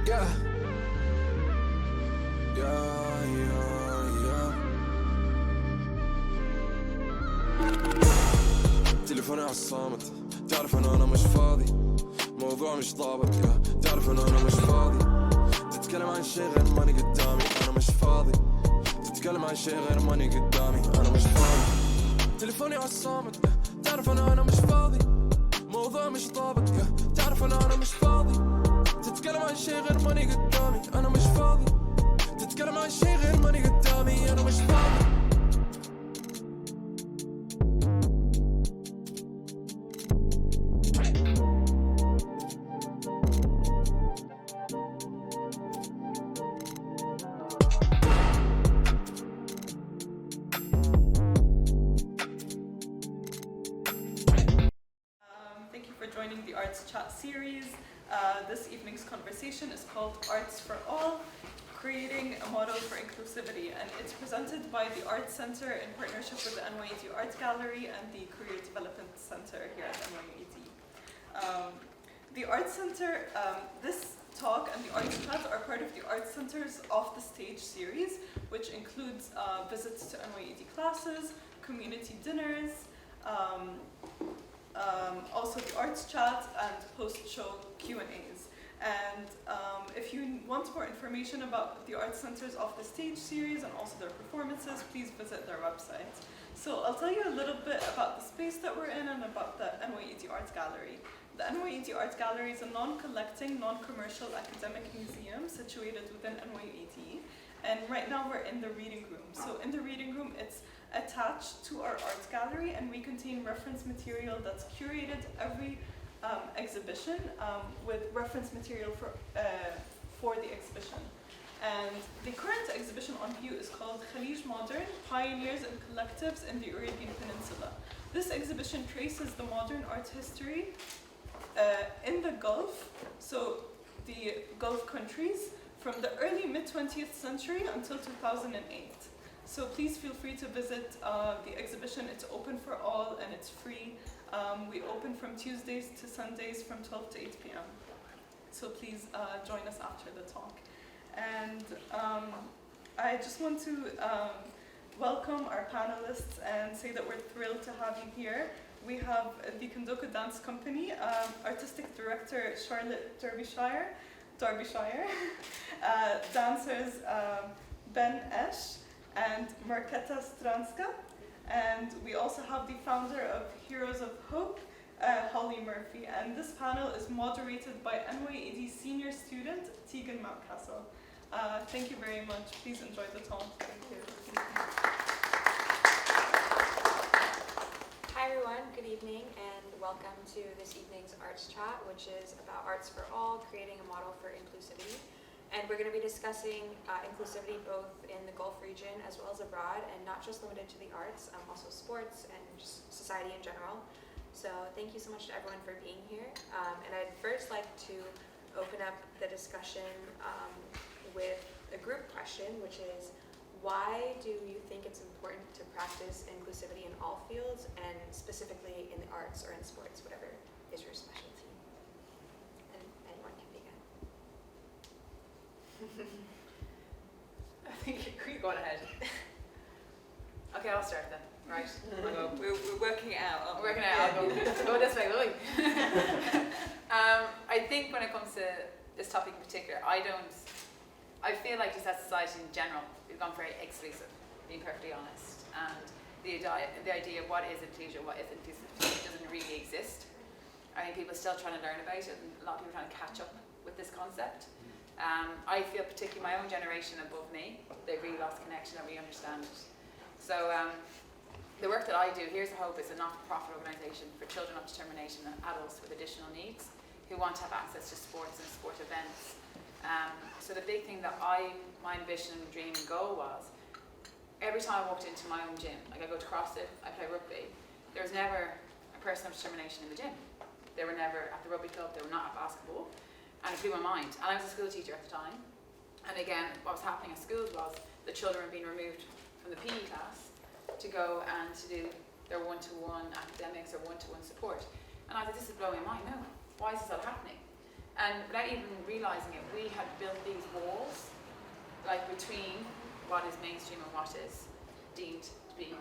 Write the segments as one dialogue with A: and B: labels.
A: Yeah. تليفوني عالصامت، تعرف أنا مش فاضي، موضوع مش ضابط. تعرف أنا مش فاضي، تتكلم عن شي غير ماني قدامي. أنا مش فاضي، تتكلم عن شي غير ماني قدامي. أنا مش فاضي، تليفوني عالصامت، تعرف أنا مش فاضي، موضوع مش ضابط. تعرف أنا مش فاضي، تتكلم عن شي غير ماني قدامي. أنا مش فاضي، تتكلم عن شي غير ماني قدامي. أنا مش فاضي.
B: Joining the Arts Chat series. This evening's conversation is called Arts for All, Creating a Model for Inclusivity, and it's presented by the Arts Center in partnership with the NYUAD Art Gallery and the Career Development Center here at NYUAD. The Arts Center, this talk and the Arts Chat are part of the Arts Center's Off the Stage series, which includes visits to NYUAD classes, community dinners, also the Arts Chat and post-show Q&As. And if you want more information about the Arts Center's Off the Stage series and also their performances, please visit their website. So I'll tell you a little bit about the space that we're in and about the NYUAD Art Gallery. The NYUAD Art Gallery is a non-collecting, non-commercial academic museum situated within NYUAD. And right now we're in the reading room. So in the reading room, it's attached to our art gallery, and we contain reference material that's curated every exhibition with reference material for the exhibition. And the current exhibition on view is called Khalij Modern, Pioneers and Collectives in the Arabian Peninsula. This exhibition traces the modern art history in the Gulf, so the Gulf countries, from the early mid-20th century until 2008. So please feel free to visit the exhibition. It's open for all and it's free. We open from Tuesdays to Sundays from 12 to 8 p.m. So please join us after the talk. And I just want to welcome our panelists and say that we're thrilled to have you here. We have the Candoco Dance Company, Artistic Director Charlotte Darbyshire, dancers Ben Esch and Marketa Stranska, and we also have the founder of Heroes of Hope, Hollie Murphy, and this panel is moderated by NYUAD senior student Tegan Mountcastle. Thank you very much. Please enjoy the talk. Thank you.
C: Hi everyone, good evening and welcome to this evening's Arts Chat, which is about Arts for All, creating a model for inclusivity. And we're going to be discussing inclusivity both in the Gulf region as well as abroad, and not just limited to the arts, also sports and just society in general. So thank you so much to everyone for being here. And I'd first like to open up the discussion with a group question, which is, why do you think it's important to practice inclusivity in all fields, and specifically in the arts or in sports, whatever is your specialty? And anyone can begin.
D: I think you go on ahead. Okay, I'll start then. Right.
B: We're working it out.
D: We're working it out. I'll go this way, Louis. I think when it comes to this topic in particular, I feel like just as society in general, we've gone very exclusive, being perfectly honest. And the idea of what is inclusion, what isn't inclusion doesn't really exist. I think people are still trying to learn about it, and a lot of people are trying to catch up with this concept. I feel particularly my own generation above me, they've really lost connection and we understand it. So the work that I do, Here's a Hope, is a not-for-profit organisation for children of determination and adults with additional needs who want to have access to sports and sport events. So the big thing that my ambition and dream and goal was, every time I walked into my own gym, like I go to CrossFit, I play rugby, there was never a person of determination in the gym. They were never at the rugby club, they were not at basketball. And it blew my mind. And I was a school teacher at the time. And again, what was happening at schools was the children were being removed from the PE class to go and to do their one-to-one academics or one-to-one support. And I thought, this is blowing my mind. No, why is this all happening? And without even realising it, we had built these walls, like between what is mainstream and what is deemed to be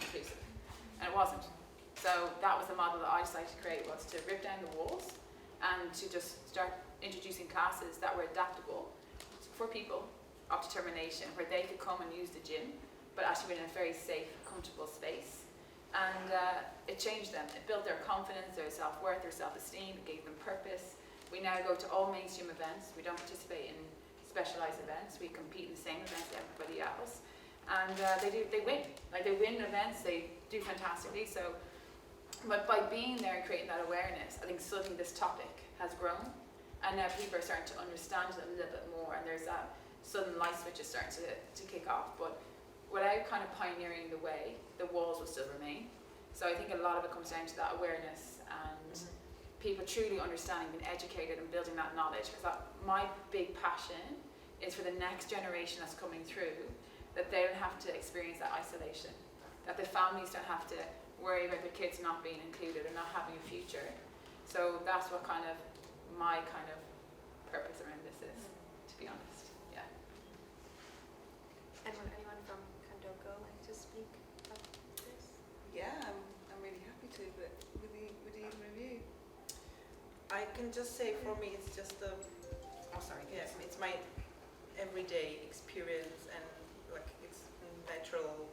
D: inclusive. And it wasn't. So that was the model that I decided to create, was to rip down the walls and to just start introducing classes that were adaptable for people of determination, where they could come and use the gym, but actually in a very safe, comfortable space. And it changed them. It built their confidence, their self-worth, their self-esteem. It gave them purpose. We now go to all mainstream events. We don't participate in specialised events. We compete in the same events as everybody else. And they win. Like, they win events, they do fantastically. So, but by being there and creating that awareness, I think suddenly this topic has grown. And now people are starting to understand it a little bit more. And there's that sudden light switch is starting to kick off. But without kind of pioneering the way, the walls will still remain. So I think a lot of it comes down to that awareness and people truly understanding, being educated and building that knowledge. Because my big passion is for the next generation that's coming through, that they don't have to experience that isolation, that the families don't have to worry about their kids not being included or not having a future. So that's what kind of my kind of purpose around this is, to be honest. Yeah.
C: Anyone from Candoco like to speak about this?
E: Yeah, I'm really happy to, but with either of you. I can just say for me it's just it's my everyday experience and like it's a natural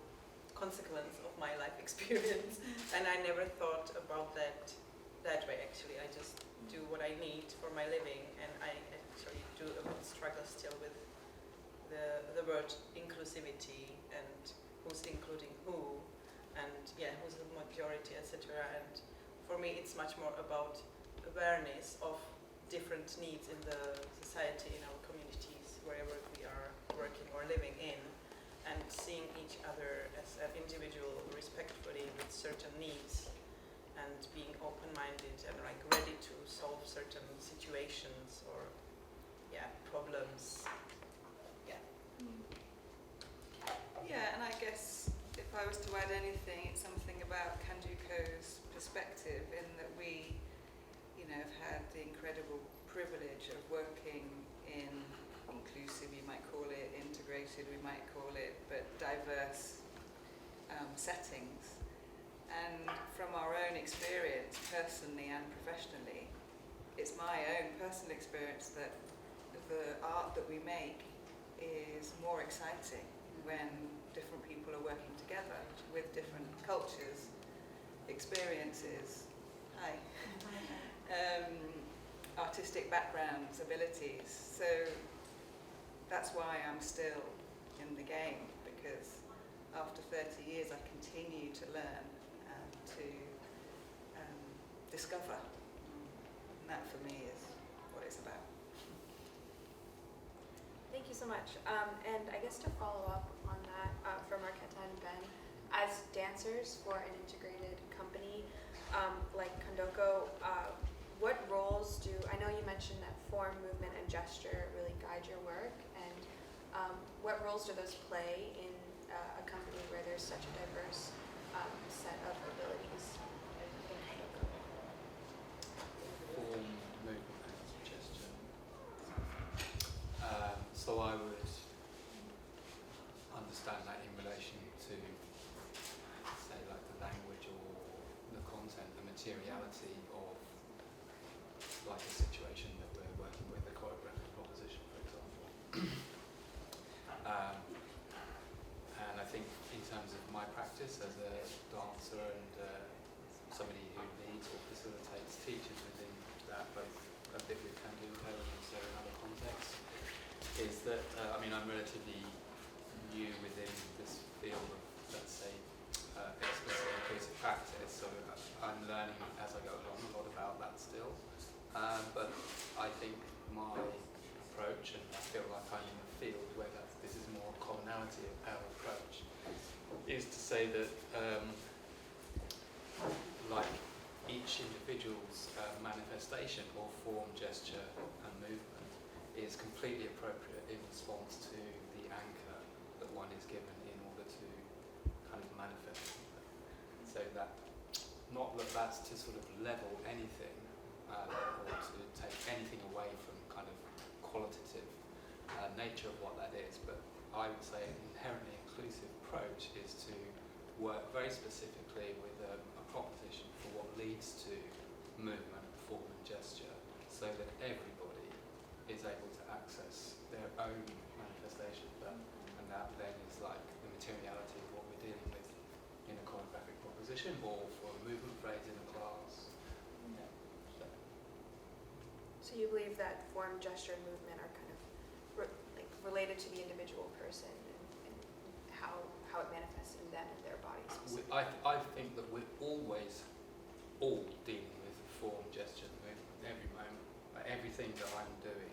E: consequence of my life experience, and I never thought about that way actually. I just do what I need for my living, and I actually do a bit struggle still with the word inclusivity and who's including who, and who's the majority, etc. And for me it's much more about awareness of different needs in the society, in our communities, wherever we are working or living in, and seeing each other as an individual respectfully with certain needs and being open-minded and like ready to solve certain situations or problems.
F: Yeah, and I guess if I was to add anything, it's something about Candoco's perspective in that we, have had the incredible privilege of working in inclusive, you might call it, integrated, we might call it, but diverse settings. And from our own experience, personally and professionally, it's my own personal experience that the art that we make is more exciting when different people are working together with different cultures, experiences, artistic backgrounds, abilities. So that's why I'm still in the game, because after 30 years I continue to learn and to discover. And that for me is what it's about.
C: Thank you so much. And I guess to follow up on that, for Marketa and Ben, as dancers for an integrated company like Candoco, what roles I know you mentioned that form, movement, and gesture really guide your work, and what roles do those play in a company where there's such a diverse set of abilities in Candoco?
G: Form, movement, and gesture. So I would understand that in relation to, say, like the language or the content, the materiality of like a situation that we're working with, a choreographic proposition, for example. And I think in terms of my practice as a dancer and somebody who leads or facilitates teachers within that, both a bit with Candoco and also in other contexts, is that, I'm relatively new within this field of, let's say, explicit inclusive practice, so I'm learning as I go along a lot about that still. But I think my approach, and I feel like I'm in a field where this is more commonality of our approach, is to say that like each individual's manifestation or form, gesture and movement is completely appropriate in response to the anchor that one is given in order to kind of manifest something. So that, not that that's to sort of level anything, or to take anything away from kind of qualitative nature of what that is, but I would say an inherently inclusive approach is to work very specifically with a proposition for what leads to movement, form and gesture, so that everybody is able to access their own manifestation of that, and that then is like the materiality of what we're dealing with in a choreographic proposition or for a movement phrase in a class. Yeah.
C: So you believe that form, gesture, and movement are kind of related to the individual person and how it manifests in them and their bodies?
G: I think that we're always all dealing with form, gesture, and movement every moment. Like everything that I'm doing,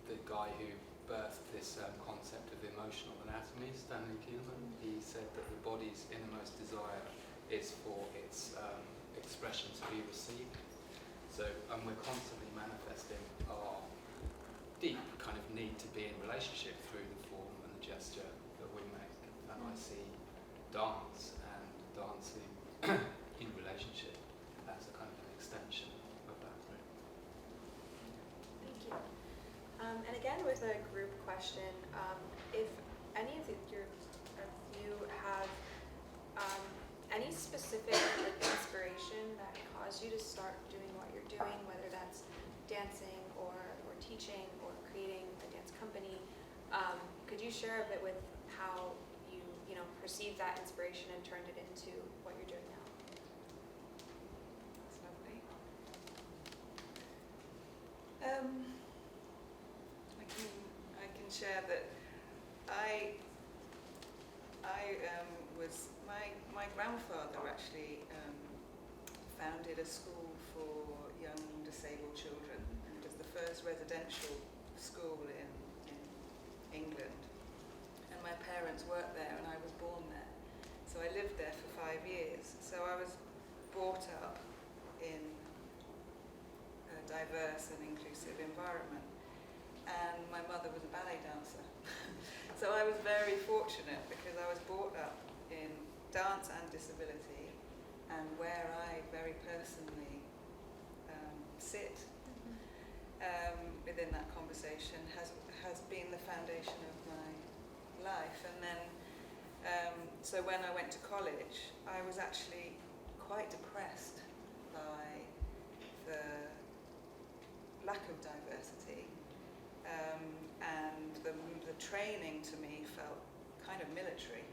G: the guy who birthed this concept of emotional anatomy, Stanley Kielman, he said that the body's innermost desire is for its expression to be received. So, and we're constantly manifesting our deep kind of need to be in relationship through the form and the gesture that we make. And I see dance and dancing in relationship as a kind of an extension of that.
C: Thank you. And again, with a group question, if any of you have any specific inspiration that caused you to start doing what you're doing, whether that's dancing or teaching or creating a dance company, could you share a bit with how you perceived that inspiration and turned it into what you're doing now?
F: That's lovely. I can share that my grandfather actually founded a school for young disabled children, and it was the first residential school in England. And my parents worked there, and I was born there. So I lived there for 5 years. So I was brought up in a diverse and inclusive environment. And my mother was a ballet dancer. So I was very fortunate because I was brought up in dance and disability, and where I very personally sit within that conversation has been the foundation of my life. And then, so when I went to college, I was actually quite depressed by the lack of diversity, and the training to me felt kind of military.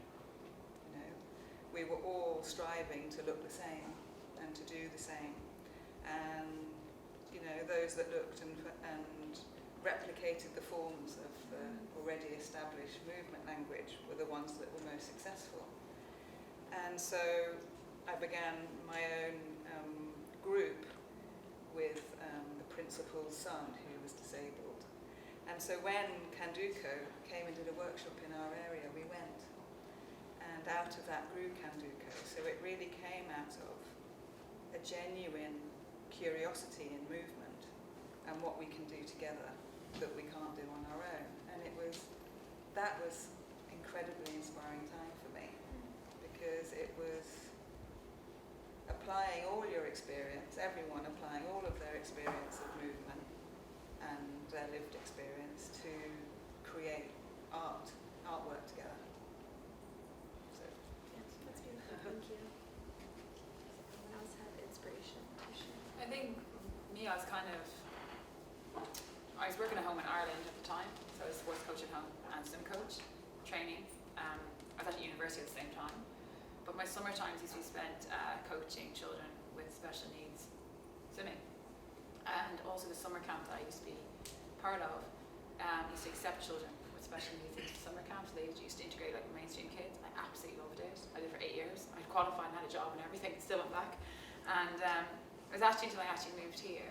F: We were all striving to look the same and to do the same, and those that looked and replicated the forms of the already established movement language were the ones that were most successful. And so I began my own group with the principal's son, who was disabled. And so when Candoco came and did a workshop in our area, we went. And out of that grew Candoco. So it really came out of a genuine curiosity in movement and what we can do together that we can't do on our own. And that was incredibly inspiring time for me, because it was applying all your experience, everyone applying all of their experience of movement and their lived experience to create artwork together. So,
C: Yes, that's beautiful. Thank you. Does anyone else have inspiration to share?
D: I think me, I was working at home in Ireland at the time, so I was sports coach at home and swim coach, training. I was at university at the same time, but my summer times used to be spent coaching children with special needs swimming, and also the summer camp that I used to be part of used to accept children with special needs into summer camps. They used to integrate like mainstream kids. I absolutely loved it. I did it for 8 years. I qualified and had a job and everything, still went back. And it was actually until I actually moved here,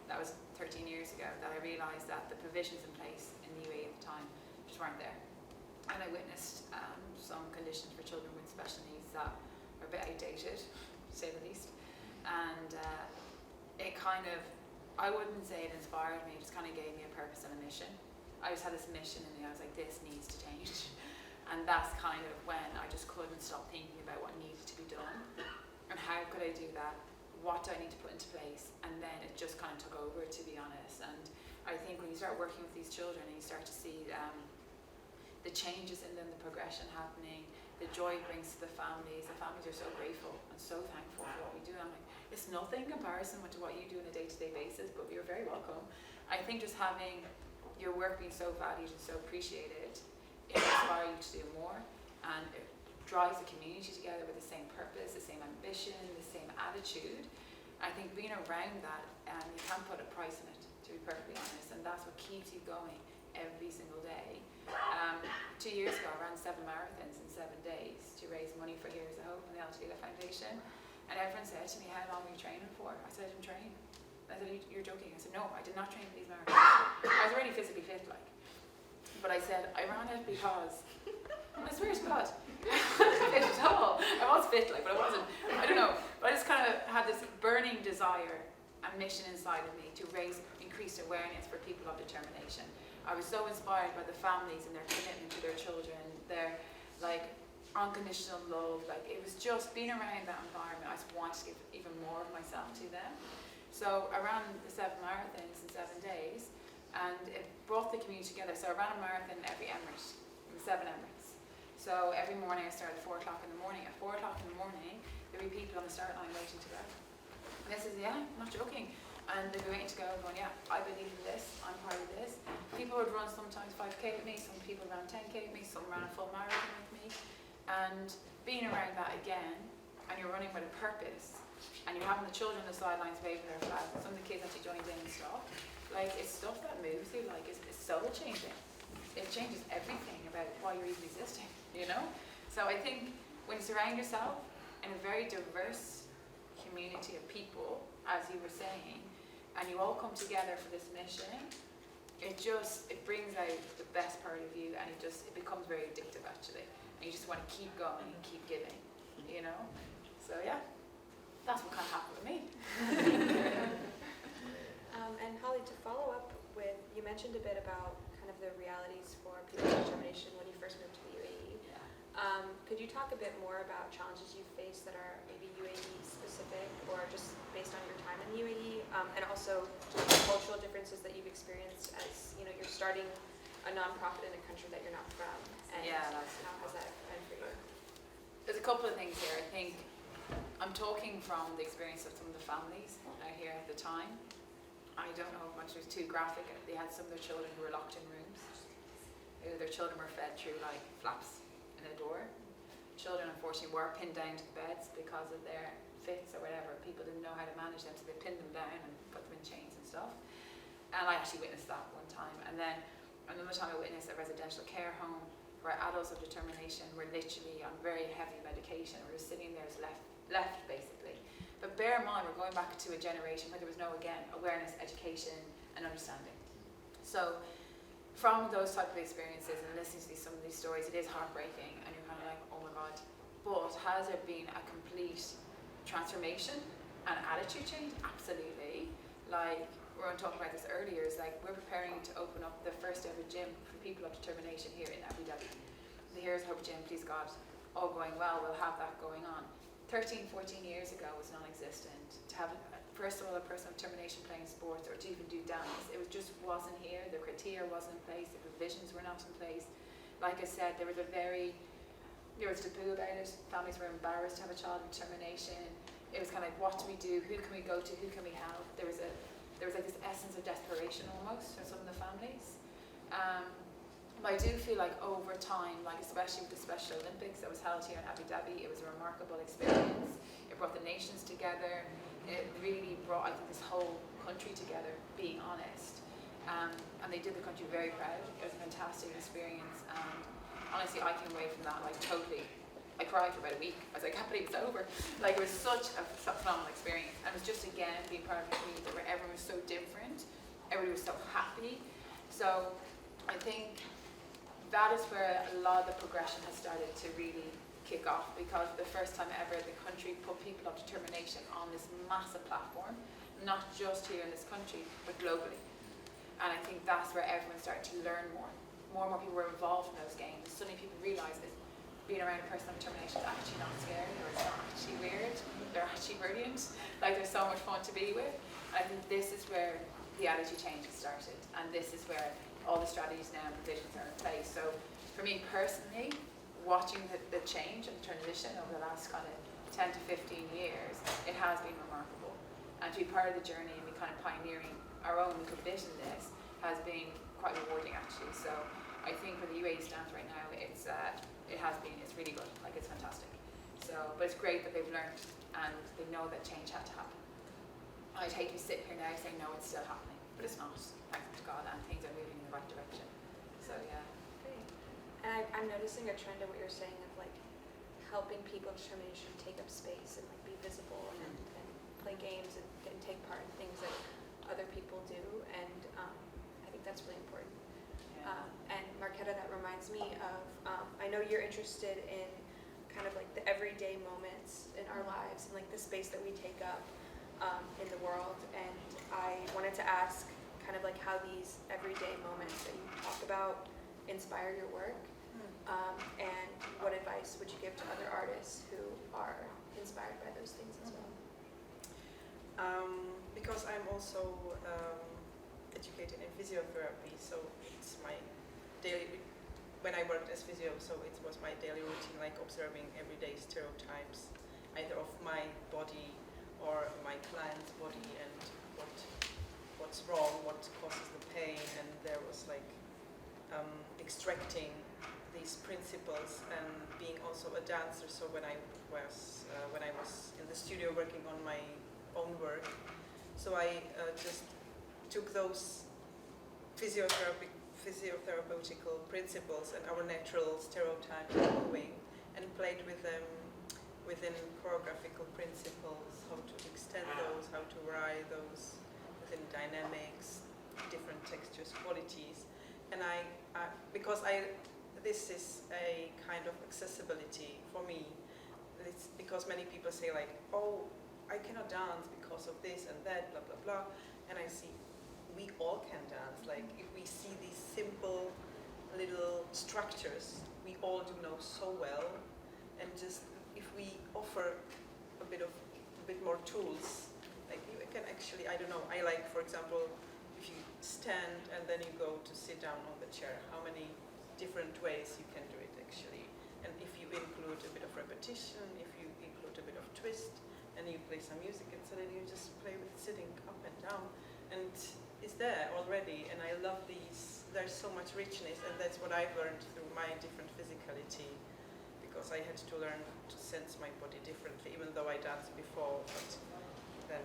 D: that was 13 years ago, that I realised that the provisions in place in the UAE at the time just weren't there. And I witnessed some conditions for children with special needs that were a bit outdated, to say the least. And it kind of, I wouldn't say it inspired me, it just kind of gave me a purpose and a mission. I just had this mission in me, I was like, this needs to change. And that's kind of when I just couldn't stop thinking about what needed to be done and how could I what do I need to put into place, and then it just kind of took over, to be honest. And I think when you start working with these children and you start to see the changes in them, the progression happening, the joy it brings to the families are so grateful and so thankful for what we do. And I'm like, it's nothing in comparison to what you do on a day-to-day basis, but you're very welcome. I think just having your work being so valued and so appreciated, it inspires you to do more, and it drives the community together with the same purpose, the same ambition, the same attitude. I think being around that, you can't put a price on it, to be perfectly honest, and that's what keeps you going every single day. 2 years ago, I ran 7 marathons in 7 days to raise money for Heroes of Hope and the Altila Foundation, and everyone said to me, how long were you training for? I said, I didn't train. I said, you're joking. I said, no, I did not train for these marathons. I was already physically fit, like. But I said, I ran it because, I swear to God, I wasn't fit at all. I was fit, like, but I wasn't. I don't know. But I just kind of had this burning desire and mission inside of me to raise increased awareness for people of determination. I was so inspired by the families and their commitment to their children, their, like, unconditional love. Like, it was just being around that environment. I just wanted to give even more of myself to them. So I ran the 7 marathons in 7 days, and it brought the community together. So I ran a marathon every emirate, in 7 emirates. So every morning I started at 4 o'clock in the morning. At 4 o'clock in the morning, there'd be people on the start line waiting to go. And I said, yeah, I'm not joking. And they'd be waiting to go, going, yeah, I believe in this, I'm part of this. People would run sometimes 5K with me, some people ran 10K with me, some ran a full marathon with me. And being around that again, and you're running with a purpose, and you're having the children on the sidelines waving their flags, and some of the kids actually joined in and stuff. Like, it's stuff that moves you, like, it's soul changing. It changes everything about why you're even existing, you know? So I think when you surround yourself in a very diverse community of people, as you were saying, and you all come together for this mission, it brings out the best part of you, and it becomes very addictive, actually. And you just want to keep going and keep giving, you know? So yeah, that's what kind of happened with me.
C: And Hollie, to follow up with, you mentioned a bit about kind of the realities for people's determination when you first moved to the UAE.
D: Yeah.
C: Could you talk a bit more about challenges you faced that are maybe UAE specific or just based on your time in the UAE, and also cultural differences that you've experienced as, you know, you're starting a nonprofit in a country that you're not from, and how has that been for you?
D: There's a couple of things here. I think I'm talking from the experience of some of the families here at the time. I don't know how much it was too graphic. They had some of their children who were locked in rooms. Their children were fed through like flaps in a door. Children unfortunately were pinned down to the beds because of their fits or whatever. People didn't know how to manage them, so they pinned them down and put them in chains and stuff. And I actually witnessed that one time. And then another time I witnessed a residential care home where adults of determination were literally on very heavy medication. We were sitting there as left basically. But bear in mind, we're going back to a generation where there was no, again, awareness, education, and understanding. So from those type of experiences and listening to some of these stories, it is heartbreaking, and you're kind of like, oh my God. But has there been a complete transformation and attitude change? Absolutely. Like, we were talking about this earlier, is like we're preparing to open up the first ever gym for people of determination here in Abu Dhabi. The Heroes of Hope gym, please God, all going well, we'll have that going on. 13, 14 years ago was non-existent. To have, first of all, a person of determination playing sports or to even do dance, it just wasn't here. The criteria wasn't in place, the provisions were not in place. Like I said, there was taboo about it. Families were embarrassed to have a child of determination. It was kind of like, what do we do? Who can we go to? Who can we help? There was like this essence of desperation almost from some of the families. But I do feel like over time, like especially with the Special Olympics that was held here in Abu Dhabi, it was a remarkable experience. It brought the nations together. It really brought, I think, this whole country together, being honest. And they did the country very proud. It was a fantastic experience. And honestly, I came away from that like totally. I cried for about a week. I was like, I can't believe it's over. Like, it was such a phenomenal experience. And it was just, again, being part of a community where everyone was so different. Everybody was so happy. So I think that is where a lot of the progression has started to really kick off, because for the first time ever the country put people of determination on this massive platform, not just here in this country, but globally. And I think that's where everyone started to learn more. More and more people were involved in those games. Suddenly people realised that being around a person of determination is actually not scary, or it's not actually weird. They're actually she brilliant? Like they're so much fun to be with. I think this is where the attitude change has started, and this is where all the strategies now and provisions are in place. So for me personally, watching the change and transition over the last kind of 10 to 15 years, it has been remarkable. And to be part of the journey and be kind of pioneering our own little bit in this has been quite rewarding actually. So I think for the UAE stance right now, it's really good, like it's fantastic. So, but it's great that they've learned and they know that change had to happen. I'd hate to be sitting here now saying no, it's still happening, but it's not, thanks to God, and things are moving in the right direction. So yeah.
C: Great. And I'm noticing a trend of what you're saying of like helping people of determination take up space and like be visible and play games and take part in things that other people do, and I think that's really important. And Marketa, that reminds me of, I know you're interested in kind of like the everyday moments in our lives and like the space that we take up in the world, and I wanted to ask kind of like how these everyday moments that you talk about inspire your work, and what advice would you give to other artists who are inspired by those things as well?
E: Because I'm also educated in physiotherapy, so it's my daily, when I worked as physio, so it was my daily routine, like observing everyday stereotypes, either of my body or my client's body, and what's wrong, what causes the pain, and there was like extracting these principles, and being also a dancer. So when I was in the studio working on my own work, so I just took those physiotherapeutical principles and our natural stereotypes of moving and played with them within choreographical principles, how to extend those, how to vary those within dynamics, different textures, qualities. And this is a kind of accessibility for me. It's because many people say like, oh, I cannot dance because of this and that, blah, blah, blah. And I see, we all can dance. Like if we see these simple little structures, we all do know so well. And just if we offer a bit more tools, like you can actually, I don't know, I like, for example, if you stand and then you go to sit down on the chair, how many different ways you can do it actually. And if you include a bit of repetition, if you include a bit of twist, and you play some music, and so then you just play with sitting up and down, and it's there already. And I love these. There's so much richness, and that's what I've learned through my different physicality, because I had to learn to sense my body differently, even though I danced before. But then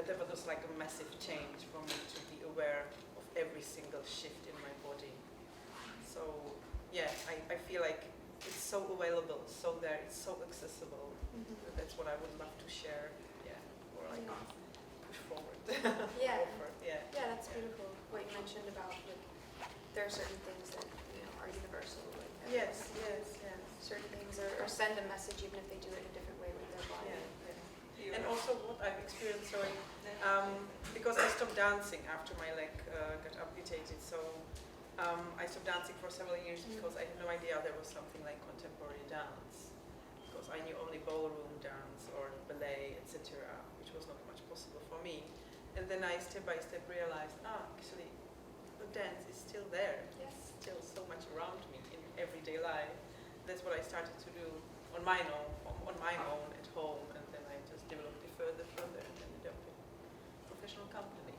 E: there was like a massive change for me to be aware of every single shift in my body. So yeah, I feel like it's so available, so there, it's so accessible. That's what I would love to share, or like push forward.
C: Yeah.
E: Offer. Yeah,
C: that's beautiful. What you mentioned about like there are certain things that are universal. Like
E: yes.
C: Certain things, or send a message even if they do it in a different way with their body.
E: Yeah. And also what I've experienced, because I stopped dancing after my leg got amputated, so I stopped dancing for several years because I had no idea there was something like contemporary dance. Because I knew only ballroom dance or ballet, etc., which was not much possible for me. And then I step by step realized, actually, the dance is still there. It's still so much around me in everyday life. That's what I started to do on my own at home, and then I just developed it further, and ended up in a professional company.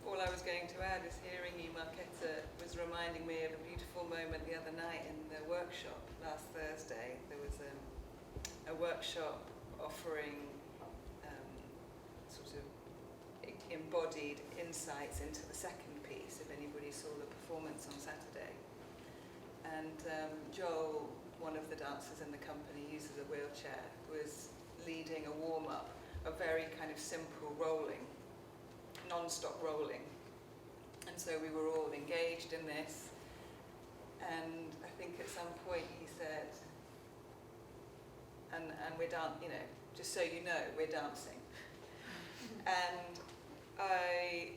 F: All I was going to add is hearing you, Marketa, was reminding me of a beautiful moment the other night in the workshop last Thursday. There was a workshop offering sort of embodied insights into the second piece, if anybody saw the performance on Saturday. And Joel, one of the dancers in the company, uses a wheelchair, was leading a warm-up, a very kind of simple rolling, non-stop rolling. And so we were all engaged in this, and I think at some point he said, and we're just so you know, we're dancing. And I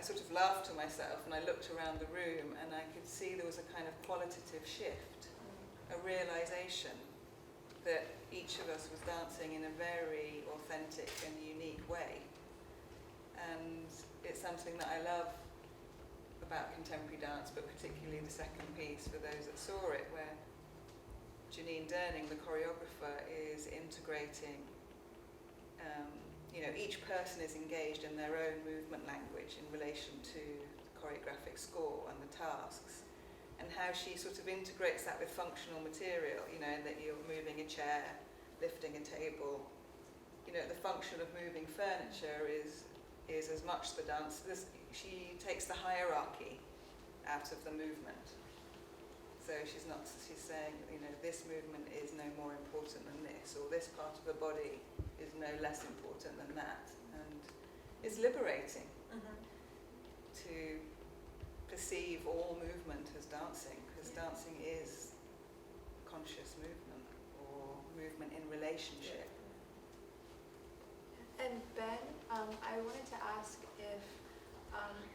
F: sort of laughed to myself, and I looked around the room, and I could see there was a kind of qualitative shift, a realization realization that each of us was dancing in a very authentic and unique way. And it's something that I love about contemporary dance, but particularly the second piece for those that saw it, where Janine Durning, the choreographer, is integrating, each person is engaged in their own movement language in relation to the choreographic score and the tasks, and how she sort of integrates that with functional material, that you're moving a chair, lifting a table. The function of moving furniture is as much the dance. She takes the hierarchy out of the movement. So she's saying, this movement is no more important than this, or this part of the body is no less important than that. And it's liberating to perceive all movement as dancing, because dancing is conscious movement, or movement in relationship.
C: And Ben, I wanted to ask if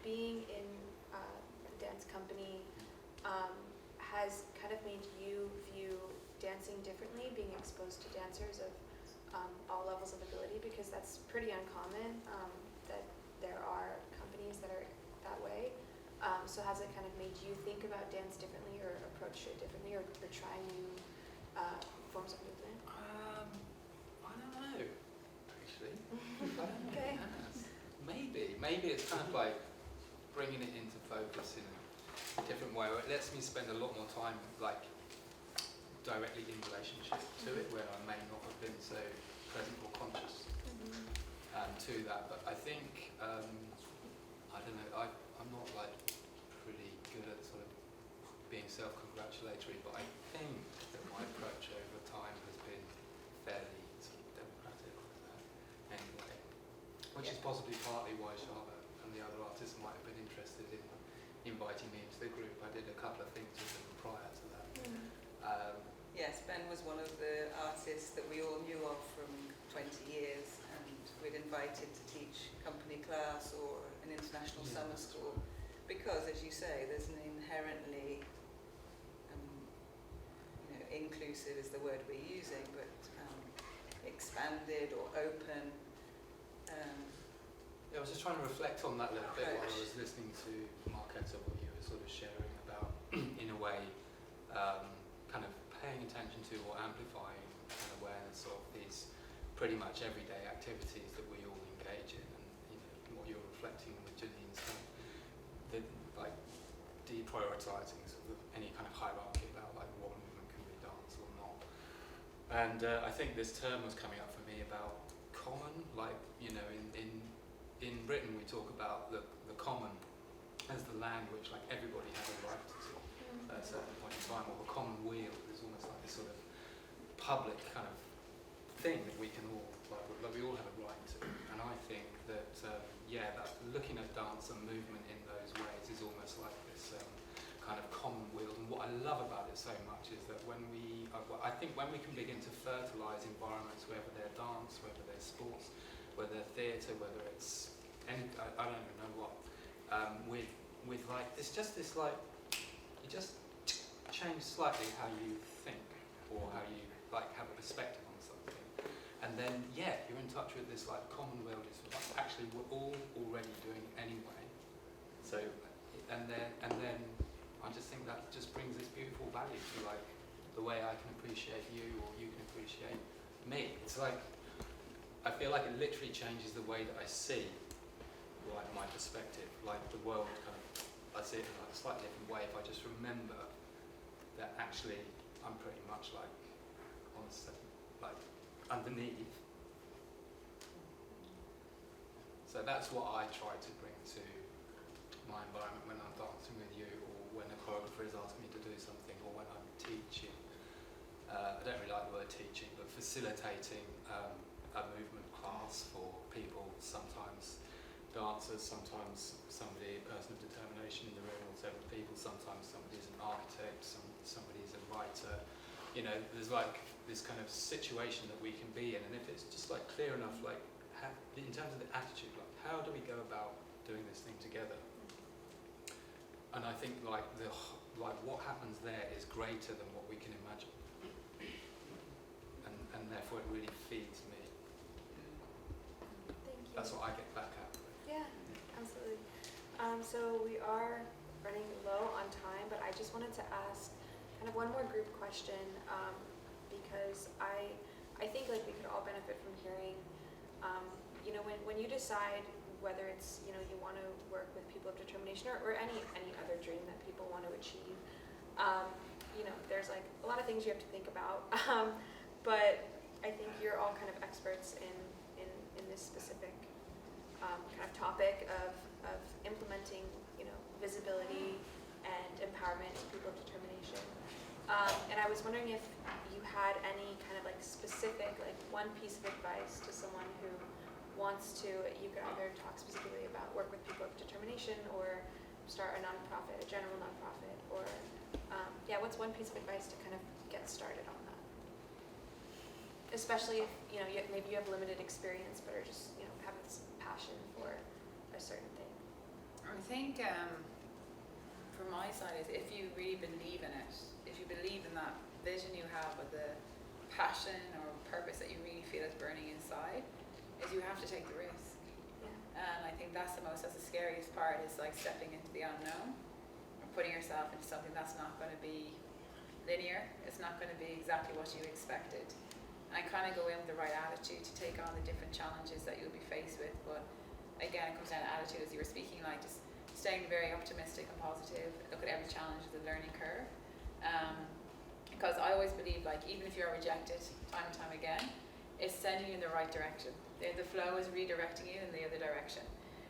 C: being in the dance company has kind of made you view dancing differently, being exposed to dancers of all levels of ability, because that's pretty uncommon that there are companies that are that way. So has it kind of made you think about dance differently, or approach it differently, or try new forms of movement?
G: I don't know, actually.
C: Okay.
G: Maybe it's kind of like bringing it into focus in a different way, or it lets me spend a lot more time like directly in relationship to it, where I may not have been so present or conscious to that. But I think I don't know, I'm not like pretty good at sort of being self-congratulatory, but I think that my approach over time has been fairly sort of democratic anyway, which is possibly partly why Charlotte and the other artists might have been interested in inviting me into the group. I did a couple of things with them prior to that.
F: Yes, Ben was one of the artists that we all knew of from 20 years, and we'd invited to teach company class or an international summer school, because, as you say, there's an inherently inclusive is the word we're using, but expanded or open.
G: I was just trying to reflect on that little bit while I was listening to Marketa, what you were sort of sharing about, in a way, kind of paying attention to or amplifying an awareness of these pretty much everyday activities that we all engage in, and what you're reflecting with Janine's kind of like deprioritising sort of any kind of hierarchy about like what movement can be dance or not. And I think this term was coming up for me about common, like in Britain we talk about the common as the land which like everybody has a right to at a certain point in time, or the common weal is almost like this sort of public kind of thing that we can all, like we all have a right to. And I think that, that looking at dance and movement in those ways is almost like this kind of common weal. And what I love about it so much is that I think when we can begin to fertilise environments, whether they're dance, whether they're sports, whether they're theatre, whether it's any, I don't even know what, with like, it's just this like, you just change slightly how you think, or how you like have a perspective on something, and then you're in touch with this like common will. Is like, actually we're all already doing it anyway. So and then I just think that just brings this beautiful value to like the way I can appreciate you, or you can appreciate me. It's like I feel like it literally changes the way that I see like my perspective, like the world kind of. I see it in like a slightly different way if I just remember that actually I'm pretty much like like underneath. So that's what I try to bring to my environment when I'm dancing with you, or when a choreographer is asking me to do something, or when I'm teaching. I don't really like the word teaching, but facilitating a movement class for people, sometimes dancers, sometimes somebody, a person of determination in the room, or several people, sometimes somebody's an architect, somebody's a writer. There's like this kind of situation that we can be in, and if it's just like clear enough, like in terms of the attitude, like how do we go about doing this thing together? And I think like what happens there is greater than what we can imagine.
C: just wanted to ask kind of one more group question, because I think like we could all benefit from hearing, you know, when you decide whether it's, you know, you want to work with people of determination or any other dream that people want to achieve, you know, there's like a lot of things you have to think about, but I think you're all kind of experts in this specific kind of topic of implementing, you know, visibility and empowerment to people of determination. And I was wondering if you had any kind of like specific, like one piece of advice to someone who wants to, you could either talk specifically about work with people of determination or start a nonprofit, a general nonprofit, or yeah, what's one piece of advice to kind of get started on that? Especially if, you know, maybe you have limited experience but are just, you know, have this passion for a certain thing.
D: I think from my side is if you really believe in it, if you believe in that vision you have of the passion or purpose that you really feel is burning inside, is you have to take the risk.
C: Yeah.
D: And I think that's the scariest part, is like stepping into the unknown and putting yourself into something that's not going to be linear. It's not going to be exactly what you expected. And I kind of go in with the right attitude to take on the different challenges that you'll be faced with. But again, it comes down to attitude, as you were speaking, like just staying very optimistic and positive. Look at every challenge as a learning curve. Because I always believe, like, even if you're rejected time and time again, it's sending you in the right direction. The flow is redirecting you in the other direction.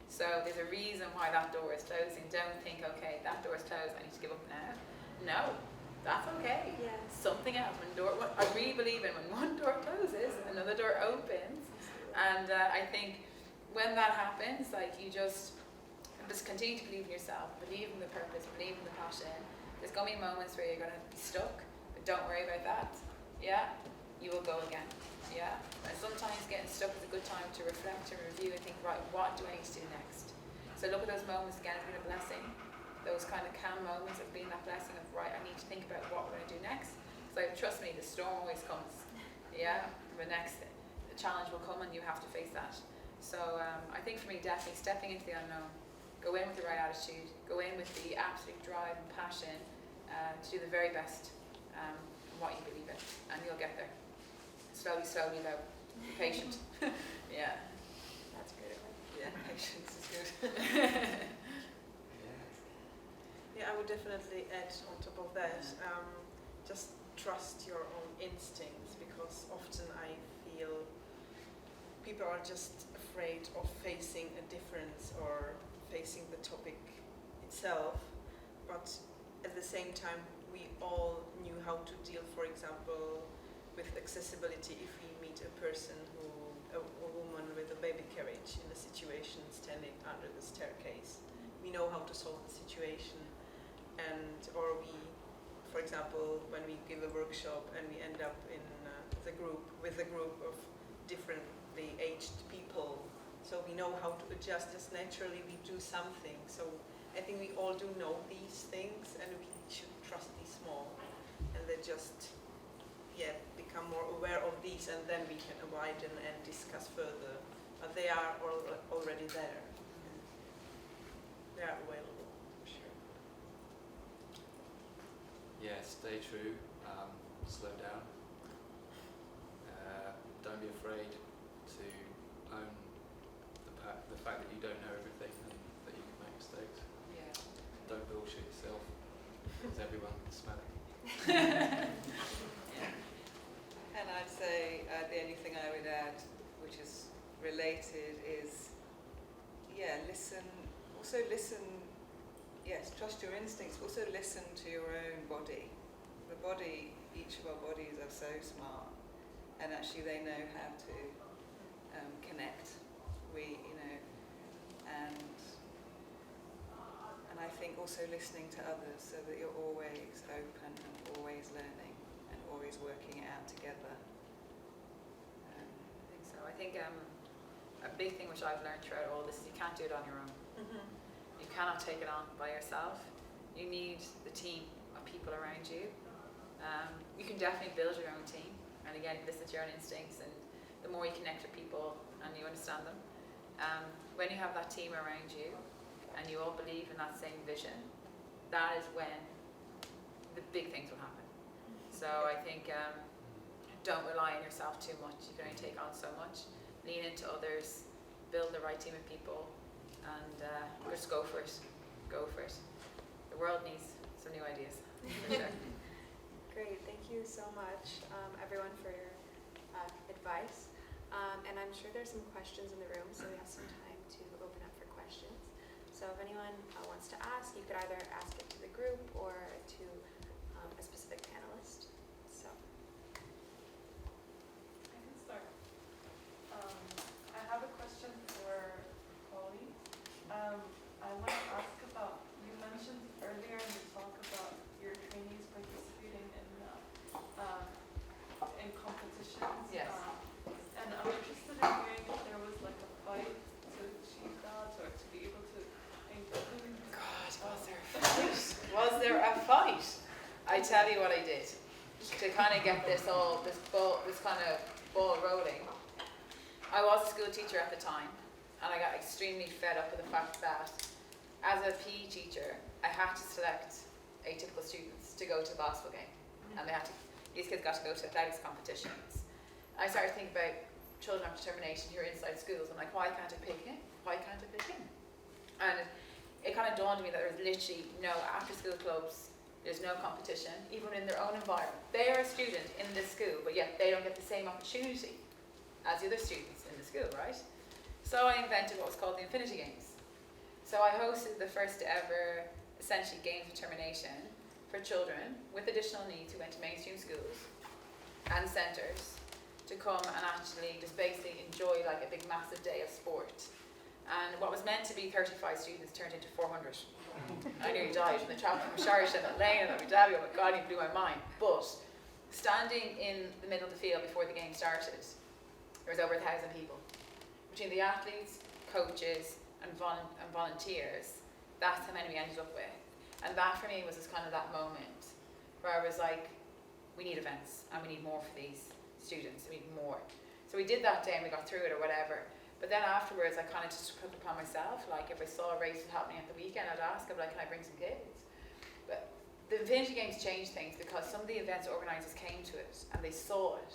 D: So there's a reason why that door is closing. Don't think, okay, that door is closed, I need to give up now. No, that's okay.
C: Yeah.
D: Something else. I really believe in when one door closes, another door opens. And I think when that happens, like, you just continue to believe in yourself, believe in the purpose, believe in the passion. There's going to be moments where you're going to be stuck, but don't worry about that. Yeah, you will go again. Yeah, and sometimes getting stuck is a good time to reflect and review and think, right, what do I need to do next? So look at those moments again as being a blessing. Those kind of calm moments of being that blessing of, right, I need to think about what we're going to do next. So trust me, the storm always comes. Yeah, the challenge will come and you have to face that. So I think for me, definitely stepping into the unknown, go in with the right attitude, go in with the absolute drive and passion to do the very best in what you believe in, and you'll get there. Slowly though. Be patient. Yeah.
C: That's great advice.
E: Yeah, patience is good.
G: Yeah.
E: Yeah, I would definitely add on top of that, just trust your own instincts, because often I feel people are just afraid of facing a difference or facing the topic itself, but at the same time we all knew how to deal, for example, with accessibility if we meet a person a woman with a baby carriage in a situation standing under the staircase. We know how to solve the situation, or we, for example, when we give a workshop and we end up in with a group of differently aged people, so we know how to adjust. Just naturally we do something. So I think we all do know these things, and we should trust these more, and they just become more aware of these, and then we can widen and discuss further. But they are already there. They are available, for sure.
G: Yeah, stay true, slow down. Don't be afraid to own the fact that you don't know everything and that you can make mistakes.
D: Yeah.
G: Don't bullshit yourself, because everyone can smell it.
F: And I'd say the only thing I would add, which is related, is listen. Also listen. Yes, trust your instincts. Also listen to your own body. The body, each of our bodies are so smart, and actually they know how to connect. And I think also listening to others, so that you're always open and always learning and always working it out together.
D: I think so. I think a big thing which I've learned throughout all this is you can't do it on your own.
E: Mm-hmm.
D: You cannot take it on by yourself. You need the team of people around you. You can definitely build your own team, and again, listen to your own instincts, and the more you connect with people and you understand them, when you have that team around you and you all believe in that same vision, that is when the big things will happen. So I think don't rely on yourself too much. You can only take on so much. Lean into others, build the right team of people, and just go for it. Go for it. The world needs some new ideas. For sure.
C: Great, thank you so much, everyone, for your advice. And I'm sure there's some questions in the room, so we have some time to open up for questions. So if anyone wants to ask, you could either ask it to the group or to a specific panelist. So
B: I can start. I have a question for Hollie. I want to ask about, you mentioned earlier in the talk about your trainees participating in competitions.
D: Yes.
B: And I'm interested in hearing if there was like a fight to achieve that or to be able to include.
D: God, was there a fight? Was there a fight? I tell you what I did to kind of get this kind of ball rolling. I was a school teacher at the time, and I got extremely fed up with the fact that as a PE teacher, I had to select atypical students to go to the basketball game, and these kids got to go to athletics competitions. I started thinking about children of determination who are inside schools. I'm like, why can't I pick him? Why can't I pick him? And it kind of dawned on me that there's literally no after-school clubs. There's no competition, even in their own environment. They are a student in this school, but yet they don't get the same opportunity as the other students in the school, right? So I invented what was called the Infinity Games. So I hosted the first ever, essentially, game determination for children with additional needs who went to mainstream schools and centres to come and actually just basically enjoy like a big massive day of sport. And what was meant to be 35 students turned into 400. I nearly died from the travel from Charlotte Darbyshire and Abu Dhabi. Oh my God, it blew my mind. But standing in the middle of the field before the game started, there was over 1,000 people. Between the athletes, coaches, and volunteers, that's how many we ended up with. And that for me was just kind of that moment where I was like, we need events and we need more for these students, we need more. So we did that day and we got through it or whatever. But then afterwards I kind of just took it upon myself, like if I saw a race happening at the weekend, I'd ask, I'd be like, can I bring some kids? But the Infinity Games changed things because some of the events organisers came to it and they saw it.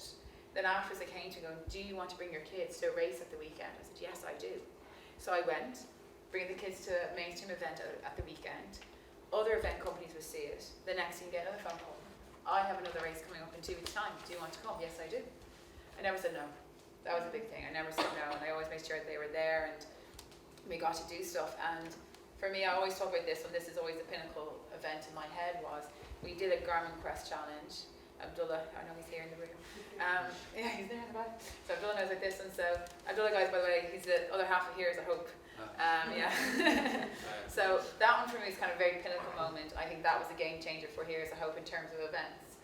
D: Then afterwards they came to me going, do you want to bring your kids to a race at the weekend? I said, yes, I do. So I went, bring the kids to a mainstream event at the weekend. Other event companies would see it. The next thing you get another phone call. I have another race coming up in 2 weeks' time. Do you want to come? Yes, I do. I never said no. That was a big thing. I never said no, and I always made sure that they were there and we got to do stuff. And for me, I always talk about this, and this is always the pinnacle event in my head, was we did a Garmin Quest challenge. Abdullah, I know he's here in the room. Yeah, he's there in the back. So Abdullah knows like this, and so Abdullah, guys, by the way, he's the other half of here is a hope. Yeah. So that one for me is kind of a very pinnacle moment. I think that was a game changer for Here is a Hope in terms of events.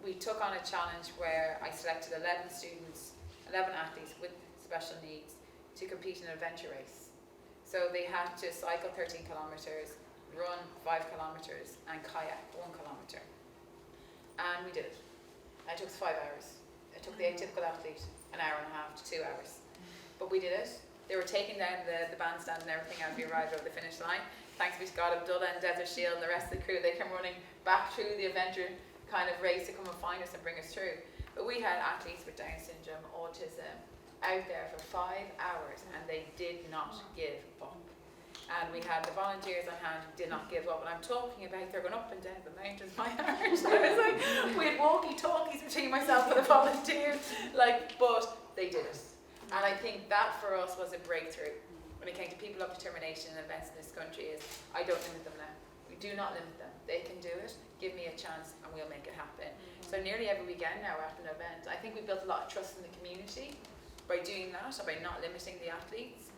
D: We took on a challenge where I selected 11 students, 11 athletes with special needs to compete in an adventure race. So they had to cycle 13 kilometres, run 5 kilometres, and kayak 1 kilometre. And we did it. And it took us 5 hours. It took the atypical athlete an hour and a half to 2 hours. But we did it. They were taking down the bandstand and everything as we arrived over the finish line. Thanks be to God, Abdullah and Desert Shield and the rest of the crew, they came running back through the adventure kind of race to come and find us and bring us through. But we had athletes with Down syndrome, autism, out there for 5 hours and they did not give up. And we had the volunteers on hand who did not give up. And I'm talking about they're going up and down the mountains, my heart. I was like, we had walkie-talkies between myself and the volunteers, like, but they did it. And I think that for us was a breakthrough when it came to people of determination and events in this country is, I don't limit them now. We do not limit them. They can do it. Give me a chance and we'll make it happen. So nearly every weekend now we're at an event. I think we built a lot of trust in the community by doing that and by not limiting the athletes.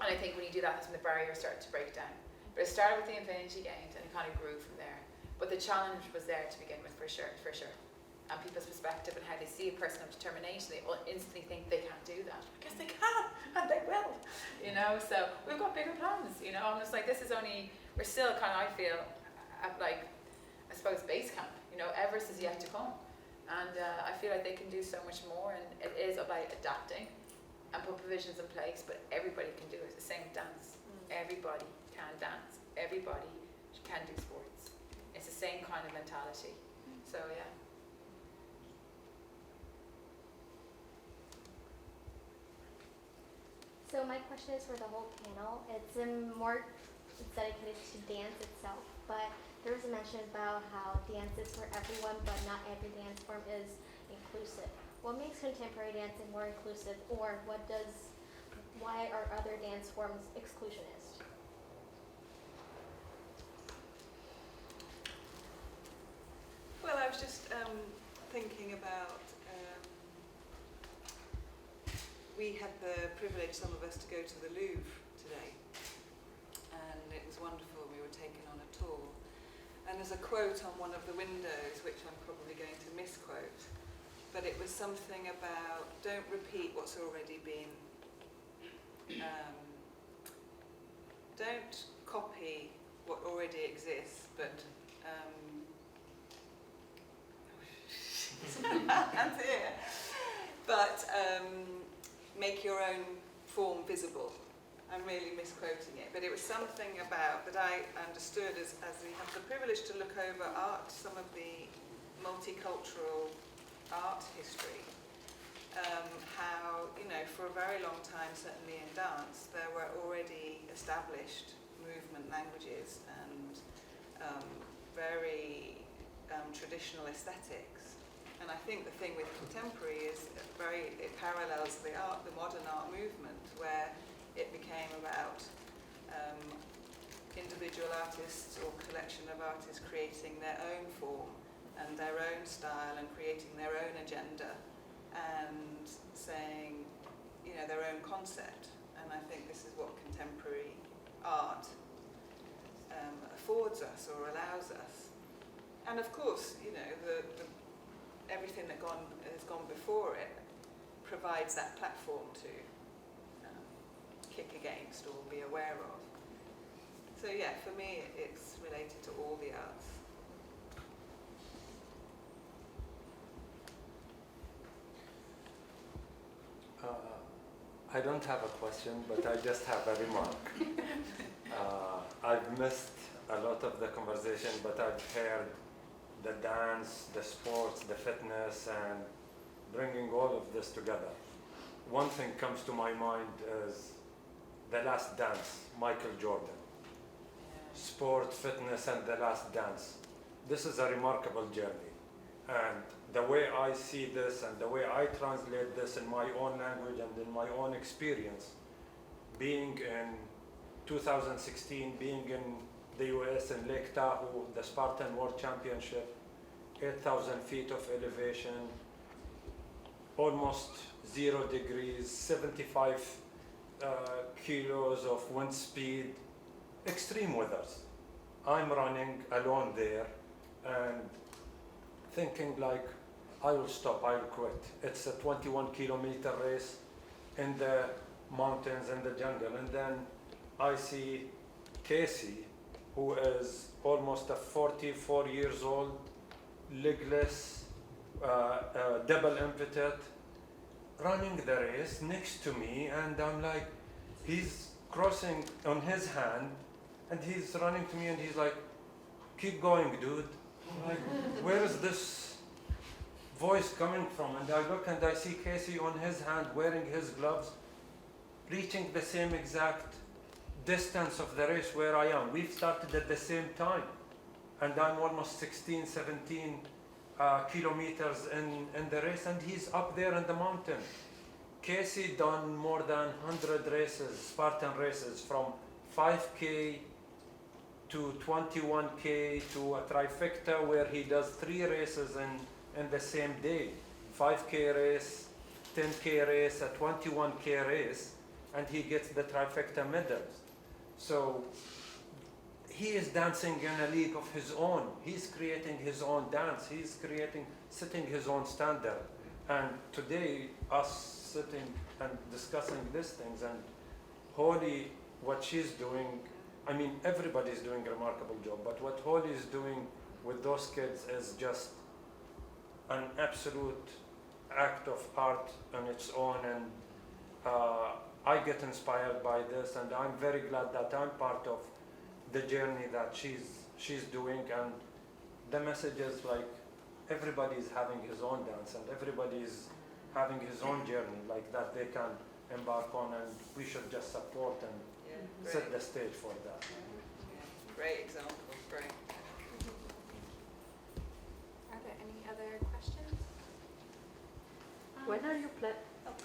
D: And I think when you do that, that's when the barriers start to break down. But it started with the Infinity Games and it kind of grew from there. But the challenge was there to begin with, for sure. And people's perspective and how they see a person of determination, they all instantly think they can't do that. I guess they can, and they will. You know, so we've got bigger plans, you know. I'm just like, this is only, we're still kind of, I feel, at like, I suppose, base camp. You know, Everest is yet to come. And I feel like they can do so much more, and it is about adapting and put provisions in place, but everybody can do it. The same with dance. Everybody can dance. Everybody can do sports. It's it's the same kind of mentality. So yeah.
H: So my question is for the whole panel. It's dedicated to dance itself, but there was a mention about how dance is for everyone, but not every dance form is inclusive. What makes contemporary dancing more inclusive, or why are other dance forms exclusionist?
F: Well, I was just thinking about, we had the privilege, some of us, to go to the Louvre today, and it was wonderful. We were taken on a tour, and there's a quote on one of the windows, which I'm probably going to misquote, but it was something about, don't repeat what's already been, don't copy what already exists, but and here, but make your own form visible. I'm really misquoting it, but it was something about that I understood as we have the privilege to look over art, some of the multicultural art history, how, you know, for a very long time, certainly in dance, there were already established movement languages and very traditional aesthetics. And I think the thing with contemporary is it parallels the modern art movement, where it became about individual artists or collection of artists creating their own form and their own style and creating their own agenda and saying, you know, their own concept. And I think this is what contemporary art affords us or allows us. And of course, you know, everything that has gone before it provides that platform to kick against or be aware of. So yeah, for me it's related to all the arts.
I: I don't have a question, but I just have a remark. I've missed a lot of the conversation, but I've heard the dance, the sports, the fitness, and bringing all of this together. One thing comes to my mind is The Last Dance, Michael Jordan. Sport, fitness, and The Last Dance. This is a remarkable journey. And the way I see this and the way I translate this in my own language and in my own experience, being in 2016, being in the US in Lake Tahoe, the Spartan World Championship, 8,000 feet of elevation, almost 0 degrees, 75 kilos of wind speed, extreme weathers. I'm running alone there and thinking like, I will stop, I'll quit. It's a 21-kilometer race in the mountains, in the jungle. And then I see Casey, who is almost a 44 years old, legless, double impetus, running the race next to me, and I'm like, he's crossing on his hand, and he's running to me, and he's like, keep going, dude. I'm like, where is this voice coming from? And I look and I see Casey on his hand, wearing his gloves, reaching the same exact distance of the race where I am. We've started at the same time, and I'm almost 16, 17 kilometers in the race, and he's up there in the mountain. Casey done more than 100 races, Spartan races, from 5K to 21K to a trifecta where he does 3 races in the same day. 5K race, 10K race, a 21K race, and he gets the trifecta medals. So he is dancing in a league of his own. He's creating his own dance. He's setting his own standard. And today, us sitting and discussing these things, and Hollie, what she's doing, I mean, everybody's doing a remarkable job, but what Hollie is doing with those kids is just an absolute act of art on its own, and I get inspired by this, and I'm very glad that I'm part of the journey that she's doing, and the message is like everybody is having his own dance and everybody is having his own journey like that they can embark on, and we should just support and
F: Yeah,
I: set
F: great.
I: the stage for that.
F: Yeah, great example. Great.
C: Are there any other questions?
J: When are you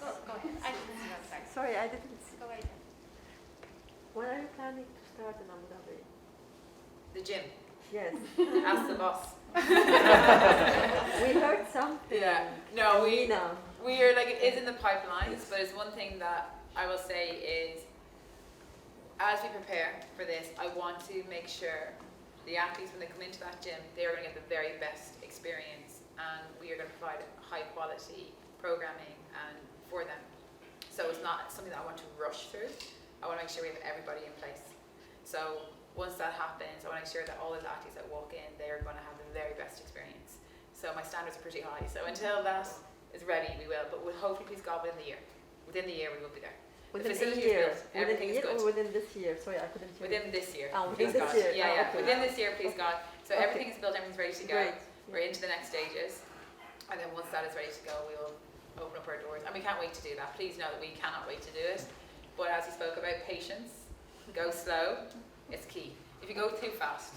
H: Oh, go ahead. I didn't see that.
J: Sorry, I didn't see.
H: Go right ahead.
J: When are you planning to start in Abu Dhabi?
D: The gym.
J: Yes.
D: Ask the boss.
J: We heard something.
D: Yeah. No, we
J: know.
D: are like, it is in the pipelines, but it's one thing that I will say is, as we prepare for this, I want to make sure the athletes, when they come into that gym, they are going to get the very best experience, and we are going to provide high quality programming and for them. So it's not something that I want to rush through. I want to make sure we have everybody in place. So once that happens, I want to make sure that all those athletes that walk in, they are going to have the very best experience. So my standards are pretty high. So until that is ready, we will. But we'll hopefully, please God, within the year. Within the year, we will be there.
J: Within a
D: facility is
J: year.
D: built. Everything is
J: or
D: good.
J: within this year? Sorry, I couldn't hear.
D: Within this year,
J: Oh,
D: please
J: within this
D: God.
J: year.
D: Yeah,
J: Oh,
D: yeah.
J: okay.
D: Within this year, please God. So
J: Okay.
D: everything is built, everything's ready to go.
J: Great.
D: We're into the next stages. And then once that is ready to go, we'll open up our doors. And we can't wait to do that. Please know that we cannot wait to do it. But as we spoke about patience, go slow. It's key. If you go too fast.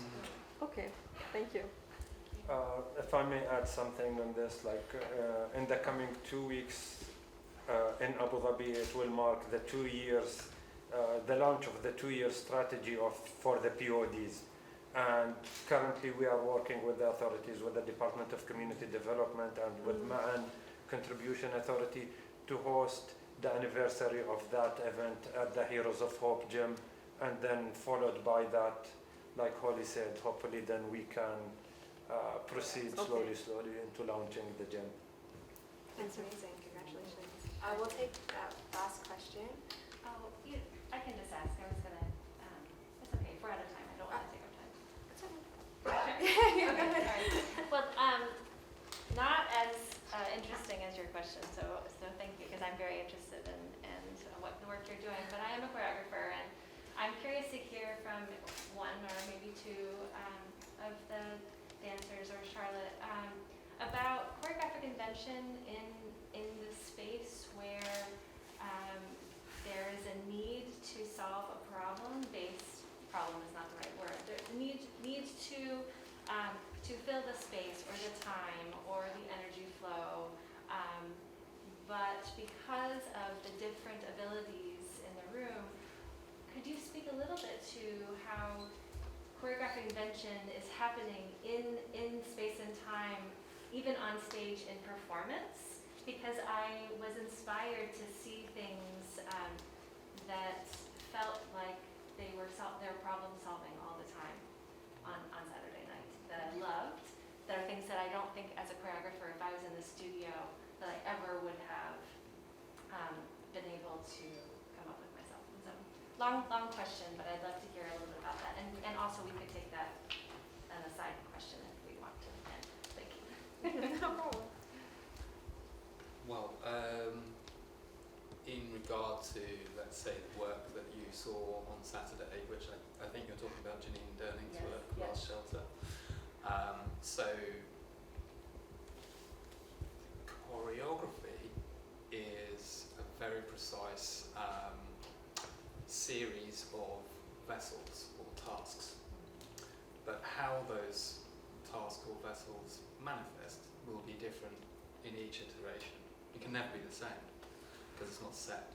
J: Okay, thank you.
I: If I may add something on this, like in the coming 2 weeks in Abu Dhabi, it will mark the 2 years, the launch of the 2-year strategy for the PODs. And currently we are working with the authorities, with the Department of Community Development and with Ma'an Contribution Authority to host the anniversary of that event at the Heroes of Hope gym. And then followed by that, like Hollie said, hopefully then we can proceed slowly into launching the gym.
C: That's amazing. Congratulations. We'll take that last question.
K: Oh, I can just ask. I was gonna. It's okay. If we're out of time, I don't want to take up time.
C: That's okay.
K: Okay. Go ahead. Well, not as interesting as your question. So thank you, because I'm very interested in what the work you're doing. But I am a choreographer, and I'm curious to hear from one or maybe two of the dancers or Charlotte about choreographic invention in the space where there is a need to solve a problem is not the right word. There need to fill the space or the time or the energy flow, but because of the different abilities in the room, could you speak a little bit to how choreographic invention is happening in space and time, even on stage in performance? Because I was inspired to see things that felt like they were problem solving all the time on Saturday night, that I loved, that are things that I don't think as a choreographer, if I was in the studio, that I ever would have been able to come up with myself. And so, long question, but I'd love to hear a little bit about that. And also we could take that an aside question if we want to end. Thank you.
C: No problem.
G: Well, in regard to, let's say, the work that you saw on Saturday, which I think you're talking about Janine Durning's
K: Yes,
G: work,
K: yes.
G: Last Shelter. So, choreography is a very precise series of vessels or tasks. But how those tasks or vessels manifest will be different in each iteration. It can never be the same because it's not set.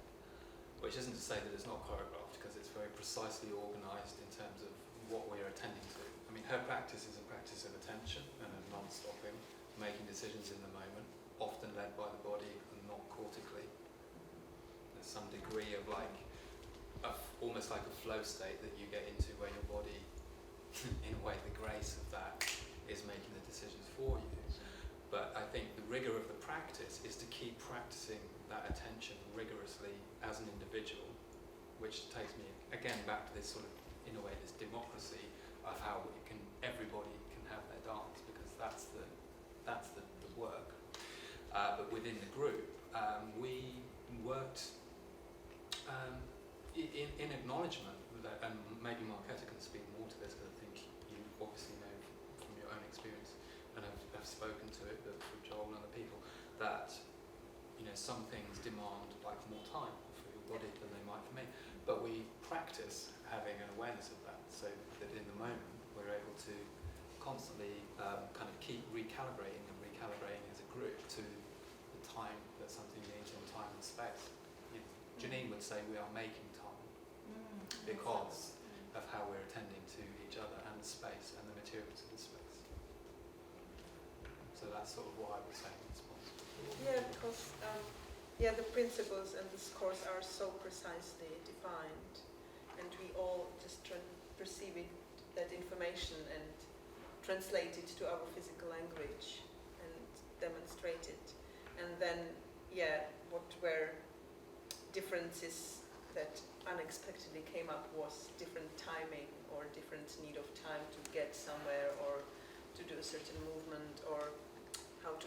G: Which isn't to say that it's not choreographed, because it's very precisely organised in terms of what we're attending to. I mean, her practice is a practice of attention and of non-stopping, making decisions in the moment, often led by the body and not cortically. There's some degree of almost like a flow state that you get into where your body, in a way, the grace of that is making the decisions for you. But I think the rigour of the practice is to keep practicing that attention rigorously as an individual, which takes me again back to this sort of, in a way, this democracy of how everybody can have their dance, because that's the work. But within the group, we worked in acknowledgement that, and maybe Marquetta can speak more to this, because I think you obviously know from your own experience, and have spoken to it with Joel and other people, that some things demand like more time for your body than they might for me, but we practice having an awareness of that, so that in the moment we're able to constantly kind of keep recalibrating as a group to the time that something needs in time and space. Janine would say we are making time because of how we're attending to each other and the space and the materials of the space. So that's sort of what I was saying in response.
E: Yeah, because the principles and this course are so precisely defined, and we all just perceive that information and translate it to our physical language and demonstrate it. And then, what were differences that unexpectedly came up was different timing or different need of time to get somewhere or to do a certain movement, or how to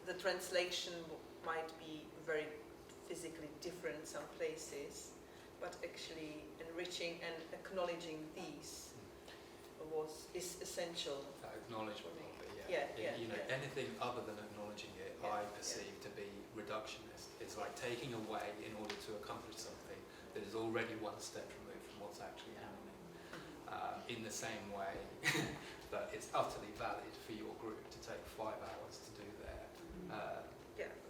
E: the translation might be very physically different some places, but actually enriching and acknowledging these is essential.
G: That acknowledgement of it, anything other than acknowledging it, I perceive to be reductionist. It's like taking away in order to accomplish something that is already one step removed from what's actually happening. In the same way that it's utterly valid for your group to take 5 hours to do their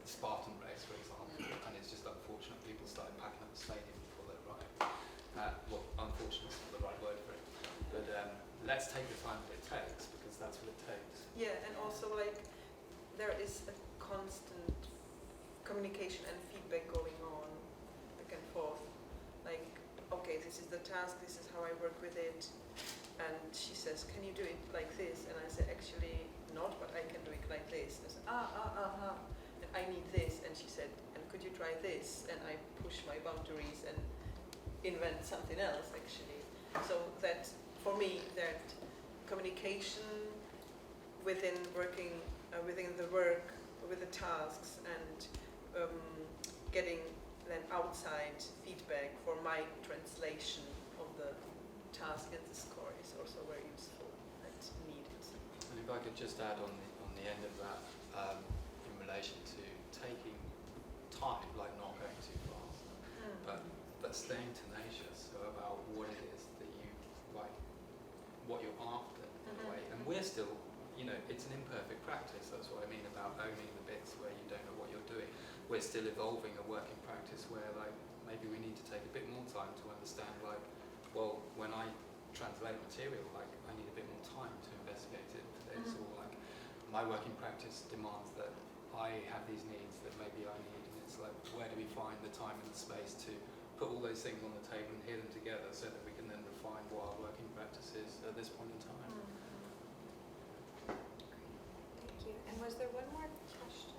G: Spartan race, for example, and it's just unfortunate people started packing up the stadium before they arrived. Unfortunate is not the right word for it, but let's take the time that it takes, because that's what it takes.
E: Yeah, and also there is a constant communication and feedback going on back and forth. Okay, this is the task, this is how I work with it, and she says, can you do it like this? And I say, actually not, but I can do it like this. And I say, and I need this. And she said, and could you try this? And I push my boundaries and invent something else, actually. So that, for me, that communication within working, within the work, with the tasks, and getting then outside feedback for my translation of the task in the score is also very useful and needed.
G: And if I could just add on the end of that, in relation to taking time, like not going too fast, but staying tenacious about what it is that you like, what you're after in a way. And we're still, it's an imperfect practice. That's what I mean about owning the bits where you don't know what you're doing. We're still evolving a working practice where maybe we need to take a bit more time to understand when I translate material, I need a bit more time to investigate it for this, or my working practice demands that I have these needs that maybe I need, and it's where do we find the time and the space to put all those things on the table and hear them together so that we can then refine what our working practice is at this point in time.
C: Thank you. And was there one more question?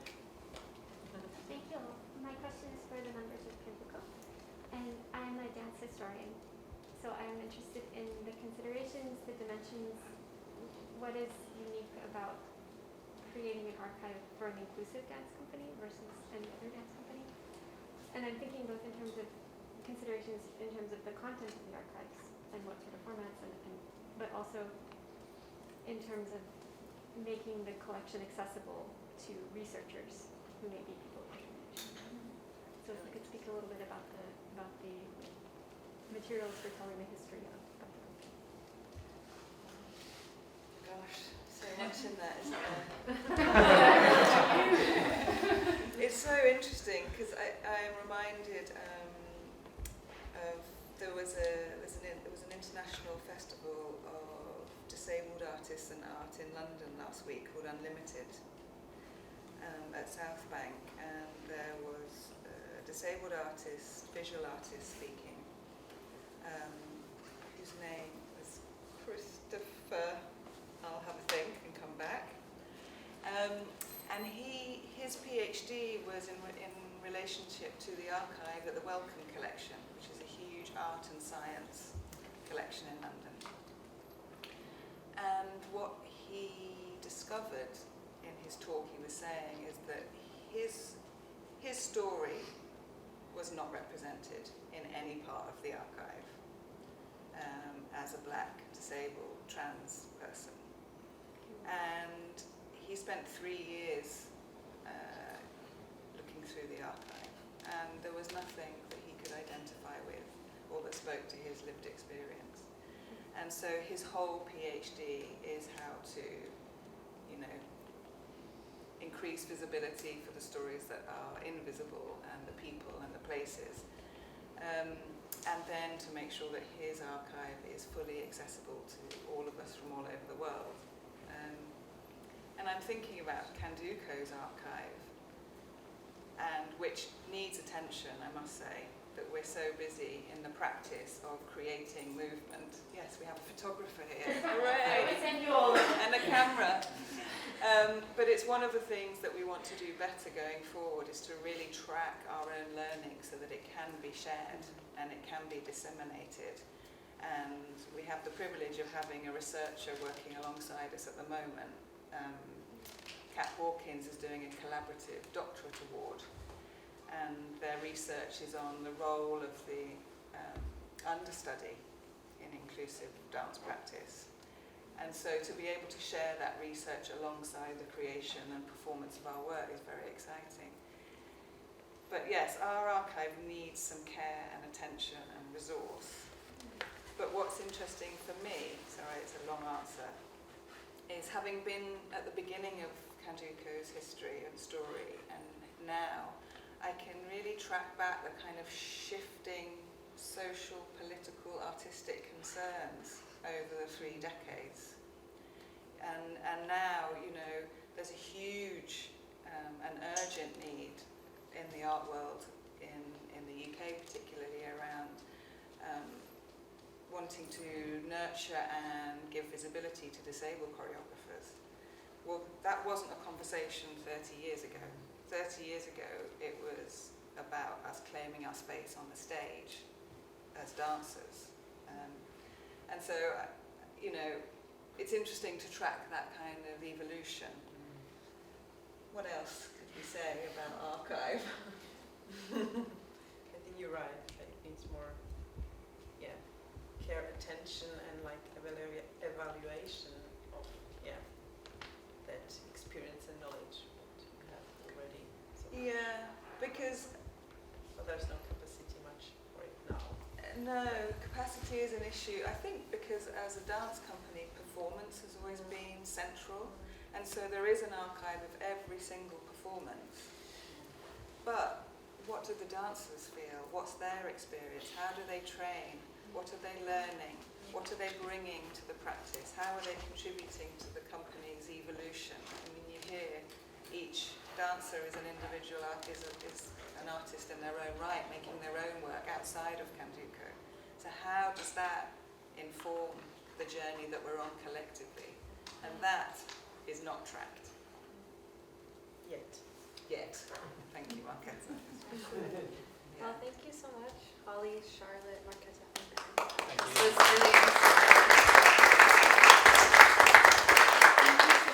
H: Thank you. My question is for the members of Candoco, and I'm a dance historian, so I'm interested in the considerations, the dimensions, what is unique about creating an archive for an inclusive dance company versus any other dance company. And I'm thinking both in terms of considerations in terms of the content of the archives and what sort of formats, but also in terms of making the collection accessible to researchers who may be people with information. So if you could speak a little bit about the materials for telling the history of the group.
F: Gosh, so much in that, isn't there? It's so interesting because I'm reminded of there was an international festival of disabled artists and art in London last week called Unlimited at South Bank, and there was a disabled artist, visual artist speaking, whose name was Christopher. I'll have a think and come back. And his PhD was in relationship to the archive at the Wellcome Collection, which is a huge art and science collection in London. And what he discovered in his talk, he was saying, is that his story was not represented in any part of the archive as a black, disabled, trans person. And he spent 3 years looking through the archive, and there was nothing that he could identify with or that spoke to his lived experience. And so his whole PhD is how to, you know, increase visibility for the stories that are invisible and the people and the places. And then to make sure that his archive is fully accessible to all of us from all over the world. And I'm thinking about Candoco's archive, and which needs attention, I must say, that we're so busy in the practice of creating movement. Yes, we have a photographer here. Hooray! And a camera. But it's one of the things that we want to do better going forward, is to really track our own learning so that it can be shared and it can be disseminated. And we have the privilege of having a researcher working alongside us at the moment. Kat Hawkins is doing a collaborative doctorate award, and their research is on the role of the understudy in inclusive dance practice. And so to be able to share that research alongside the creation and performance of our work is very exciting. But yes, our archive needs some care and attention and resource. But what's interesting for me, sorry it's a long answer, is having been at the beginning of Candoco's history and story, and now I can really track back the kind of shifting social, political, artistic concerns over the 3 decades. And now, you know, there's a huge and urgent need in the art world, in the UK particularly, around wanting to nurture and give visibility to disabled choreographers. Well, that wasn't a conversation 30 years ago. 30 years ago, it was about us claiming our space on the stage as dancers. And so, you know, it's interesting to track that kind of evolution. What else could we say about archive?
E: I think you're right. It needs more, care, attention, and like evaluation of, that experience and knowledge what we have already. So
F: Because
E: there's no capacity much for it now.
F: No, capacity is an issue. I think because as a dance company, performance has always been central, and so there is an archive of every single performance. But what do the dancers feel? What's their experience? How do they train? What are they learning? What are they bringing to the practice? How are they contributing to the company's evolution? I mean, you hear each dancer is an individual is an artist in their own right, making their own work outside of Candoco. So how does that inform the journey that we're on collectively? And that is not tracked.
E: Yet.
F: Thank you, Marquetta.
C: Well, thank you so much, Hollie, Charlotte, Marquetta, and Ben.
D: Thank you so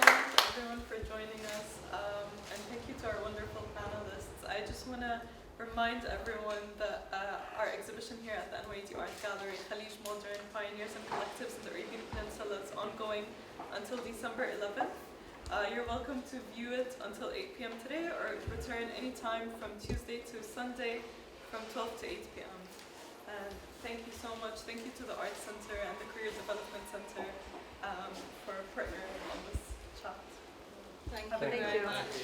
B: much, everyone, for joining us, and thank you to our wonderful panelists. I just want to remind everyone that our exhibition here at the NYUAD Art Gallery, Khalij Modern Pioneers and Collectives in the Arabian Peninsula, is ongoing until December 11th. You're welcome to view it until 8 p.m. today, or return anytime from Tuesday to Sunday from 12 to 8 p.m. And thank you so much. Thank you to the Arts Center and the Career Development Center for partnering on this chat.
F: Thank you very much.